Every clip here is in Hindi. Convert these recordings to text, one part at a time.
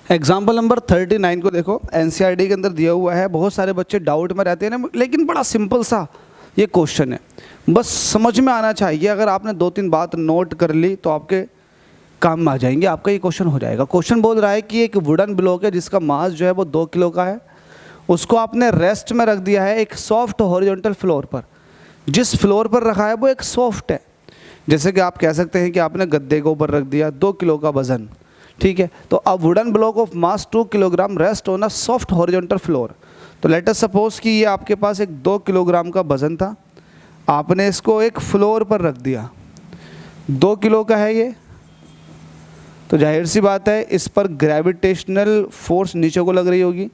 एग्जाम्पल नंबर 39 को देखो, एनसीईआरटी के अंदर दिया हुआ है। बहुत सारे बच्चे डाउट में रहते हैं ना, लेकिन बड़ा सिंपल सा ये क्वेश्चन है, बस समझ में आना चाहिए। अगर आपने 2-3 बात नोट कर ली तो आपके काम में आ जाएंगे, आपका ये क्वेश्चन हो जाएगा। क्वेश्चन बोल रहा है कि एक वुडन ब्लॉक है जिसका मास जो है वो 2 किलो का है, उसको आपने रेस्ट में रख दिया है एक सॉफ्ट हॉरिजॉन्टल फ्लोर पर। जिस फ्लोर पर रखा है वो एक सॉफ्ट है, जैसे कि आप कह सकते हैं कि आपने गद्दे के ऊपर रख दिया 2 किलो का वजन, ठीक है। तो अब wooden block of mass 2 kilogram rest on a soft horizontal floor. तो लेट अस सपोज कि ये आपके पास एक 2 किलोग्राम का वजन था, आपने इसको एक फ्लोर पर रख दिया, 2 किलो का है ये, तो जाहिर सी बात है इस पर ग्रेविटेशनल फोर्स नीचे को लग रही होगी।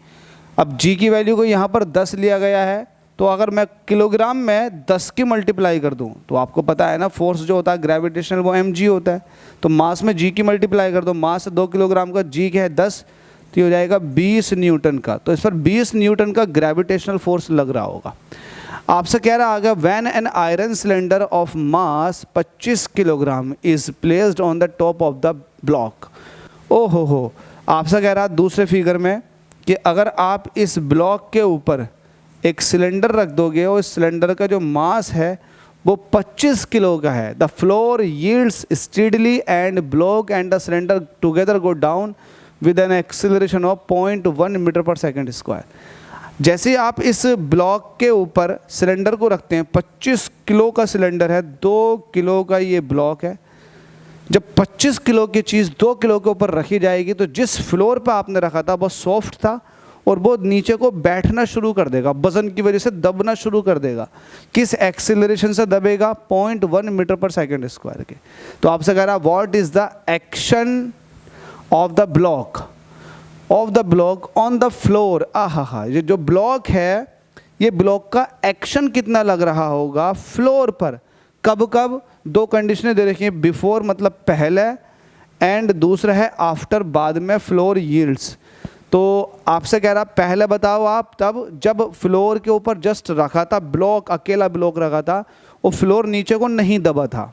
अब जी की वैल्यू को यहाँ पर 10 लिया गया है, तो अगर मैं किलोग्राम में 10 की मल्टीप्लाई कर दूँ तो आपको पता है ना, फोर्स जो होता है ग्रेविटेशनल वो mg होता है। तो मास में जी की मल्टीप्लाई कर दो, मास 2 किलोग्राम का, जी क्या है 10, तो ये हो जाएगा 20 न्यूटन का। तो इस पर 20 न्यूटन का ग्रेविटेशनल फोर्स लग रहा होगा। आपसे कह रहा आगे, when an iron cylinder of mass 25 kilogram is placed on the top of the block. ओ हो, आपसे कह रहा दूसरे फिगर में कि अगर आप इस ब्लॉक के ऊपर एक सिलेंडर रख दोगे और इस सिलेंडर का जो मास है वो 25 किलो का है, the floor yields steadily and block and the cylinder together go down with an acceleration of 0.1 metre पर सेकेंड स्क्वायर। जैसे ही आप इस ब्लॉक के ऊपर सिलेंडर को रखते हैं, 25 किलो का सिलेंडर है, 2 किलो का ये ब्लॉक है, जब 25 किलो की चीज़ 2 किलो के ऊपर रखी जाएगी तो जिस फ्लोर पर आपने रखा था वो सॉफ्ट था और वो नीचे को बैठना शुरू कर देगा, वजन की वजह से दबना शुरू कर देगा। किस एक्सीलरेशन से दबेगा? 0.1 मीटर पर सेकेंड स्क्वायर के। तो आपसे कह रहा what is the action of the block on the floor. आहा, ये जो ब्लॉक है, ये ब्लॉक का एक्शन कितना लग रहा होगा फ्लोर पर। कब कब? 2 कंडीशनें दे रखी हैं, बिफोर मतलब पहले, एंड दूसरा है आफ्टर, बाद में फ्लोर यील्ड्स। तो आपसे कह रहा पहले बताओ आप, तब जब फ्लोर के ऊपर जस्ट रखा था ब्लॉक, अकेला ब्लॉक रखा था, वो फ्लोर नीचे को नहीं दबा था।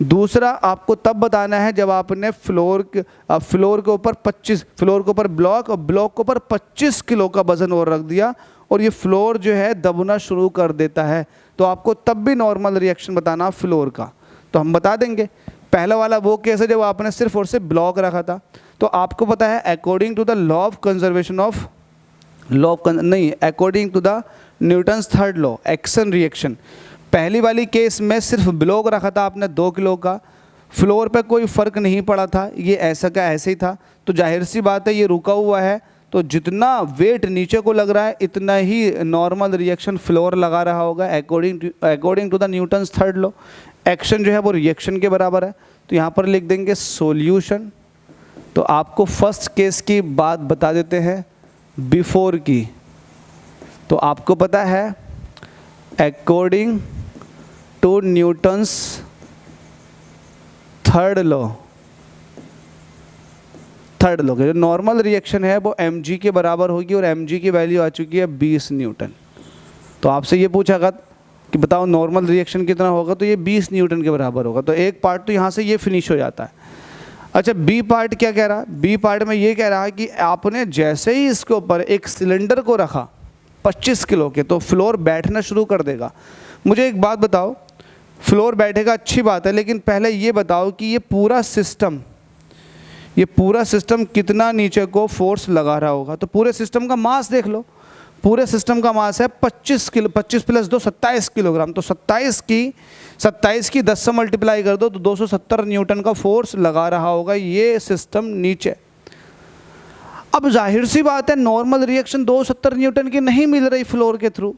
दूसरा आपको तब बताना है जब आपने फ्लोर के ऊपर ब्लॉक और ब्लॉक के ऊपर 25 किलो का वजन और रख दिया और ये फ्लोर जो है दबना शुरू कर देता है, तो आपको तब भी नॉर्मल रिएक्शन बताना फ्लोर का। तो हम बता देंगे। पहला वाला वो केस है जब आपने सिर्फ और सिर्फ ब्लॉक रखा था, तो आपको पता है according to the law of conservation of according to the Newton's third law, action reaction. पहली वाली केस में सिर्फ ब्लॉक रखा था आपने 2 किलो का, फ्लोर पे कोई फ़र्क नहीं पड़ा था, ये ऐसा का ऐसे ही था, तो जाहिर सी बात है ये रुका हुआ है, तो जितना वेट नीचे को लग रहा है इतना ही नॉर्मल रिएक्शन फ्लोर लगा रहा होगा according to the Newton's third law. Action जो है वो रिएक्शन के बराबर है। तो यहाँ पर लिख देंगे सॉल्यूशन। तो आपको फर्स्ट केस की बात बता देते हैं बिफोर की। तो आपको पता है according to Newton's third law के जो नॉर्मल रिएक्शन है वो mg के बराबर होगी और mg की वैल्यू आ चुकी है 20 न्यूटन। तो आपसे ये पूछा गया कि बताओ नॉर्मल रिएक्शन कितना होगा, तो ये 20 न्यूटन के बराबर होगा। तो एक पार्ट तो यहाँ से ये फिनिश हो जाता है। अच्छा, बी पार्ट क्या कह रहा है? बी पार्ट में ये कह रहा है कि आपने जैसे ही इसके ऊपर एक सिलेंडर को रखा 25 किलो के, तो फ्लोर बैठना शुरू कर देगा। मुझे एक बात बताओ, फ्लोर बैठेगा अच्छी बात है, लेकिन पहले ये बताओ कि ये पूरा सिस्टम कितना नीचे को फोर्स लगा रहा होगा। तो पूरे सिस्टम का मास देख लो, पूरे सिस्टम का मास है 25 किलो, 25 + 2 27 किलोग्राम। तो 27 की 10 से मल्टीप्लाई कर दो तो 270 न्यूटन का फोर्स लगा रहा होगा ये सिस्टम नीचे। अब जाहिर सी बात है नॉर्मल रिएक्शन 270 न्यूटन की नहीं मिल रही फ्लोर के थ्रू।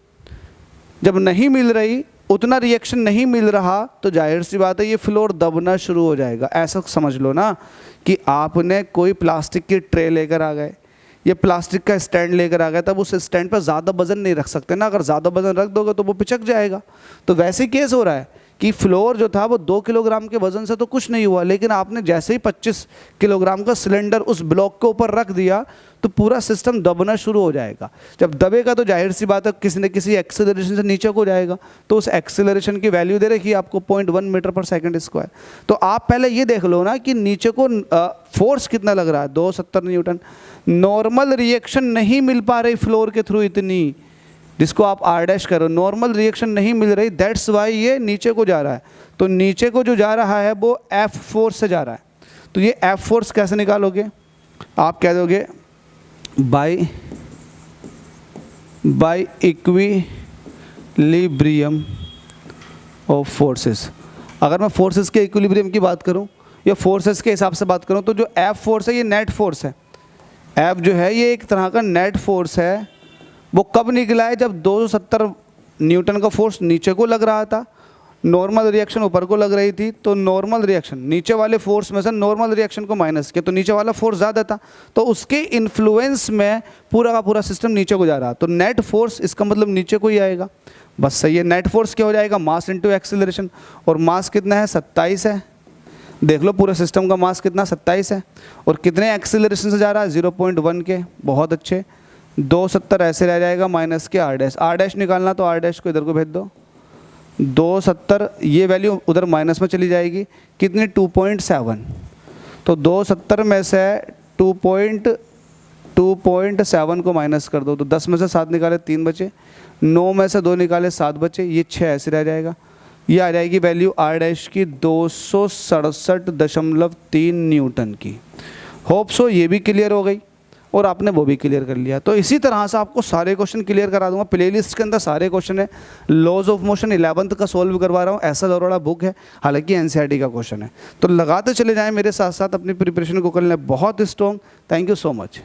जब नहीं मिल रही, उतना रिएक्शन नहीं मिल रहा, तो जाहिर सी बात है ये फ्लोर दबना शुरू हो जाएगा। ऐसा समझ लो ना कि आपने कोई प्लास्टिक की ट्रे लेकर आ गए, ये प्लास्टिक का स्टैंड लेकर आ गए, तब उस स्टैंड पर ज़्यादा वजन नहीं रख सकते ना। अगर ज़्यादा वजन रख दोगे तो वो पिचक जाएगा। तो वैसे केस हो रहा है कि फ्लोर जो था वो 2 किलोग्राम के वजन से तो कुछ नहीं हुआ, लेकिन आपने जैसे ही 25 किलोग्राम का सिलेंडर उस ब्लॉक के ऊपर रख दिया तो पूरा सिस्टम दबना शुरू हो जाएगा। जब दबेगा तो जाहिर सी बात है किसी न किसी एक्सेलरेशन से नीचे को जाएगा, तो उस एक्सेलरेशन की वैल्यू दे रखी है आपको 0.1 मीटर पर सेकंड स्क्वायर। तो आप पहले ये देख लो ना कि नीचे को फोर्स कितना लग रहा है, 270 न्यूटन। नॉर्मल रिएक्शन नहीं मिल पा रही फ्लोर के थ्रू इतनी, जिसको आप आर डैश करो, नॉर्मल रिएक्शन नहीं मिल रही, दैट्स वाई ये नीचे को जा रहा है। तो नीचे को जो जा रहा है वो एफ फोर्स से जा रहा है। तो ये एफ फोर्स कैसे निकालोगे, आप कह दोगे बाय इक्विलिब्रियम ऑफ फोर्सेस। अगर मैं फोर्सेस के इक्विलिब्रियम की बात करूं या फोर्सेस के हिसाब से बात करूं तो जो एफ फोर्स है ये नेट फोर्स है। एफ जो है ये एक तरह का नेट फोर्स है। वो कब निकला है, जब 270 न्यूटन का फोर्स नीचे को लग रहा था, नॉर्मल रिएक्शन ऊपर को लग रही थी। तो नॉर्मल रिएक्शन नीचे वाले फोर्स में से नॉर्मल रिएक्शन को माइनस किया तो नीचे वाला फोर्स ज़्यादा था, तो उसके इन्फ्लुएंस में पूरा का पूरा सिस्टम नीचे को जा रहा। तो नेट फोर्स इसका मतलब नीचे को ही आएगा। बस सही है। नेट फोर्स क्या हो जाएगा, मास इंटू एक्सीलरेशन। और मास कितना है, 27 है। देख लो पूरे सिस्टम का मास कितना, 27 है। और कितने एक्सीलरेशन से जा रहा है, 0.1 के। बहुत अच्छे। 270 ऐसे रह जाएगा माइनस के आर डैश। आर डैश निकालना तो आर डैश को इधर को भेज दो। 270 ये वैल्यू उधर माइनस में चली जाएगी, कितनी, 2.7। तो 270 में से 2.7 को माइनस कर दो तो 10 में से 7 निकाले 3 बचे, 9 में से 2 निकाले 7 बचे, ये 6 ऐसे रह जाएगा। ये आ जाएगी वैल्यू आर डैश की 267.3 न्यूटन की। होप सो ये भी क्लियर हो गई और आपने वो भी क्लियर कर लिया। तो इसी तरह से आपको सारे क्वेश्चन क्लियर करा दूंगा। प्लेलिस्ट के अंदर सारे क्वेश्चन है। लॉज ऑफ मोशन 11th का सॉल्व करवा रहा हूँ, ऐसा दौराड़ा बुक है, हालांकि एनसीईआरटी का क्वेश्चन है। तो लगाते चले जाएं मेरे साथ साथ, अपनी प्रिपरेशन को कर लें बहुत strong. Thank you so much.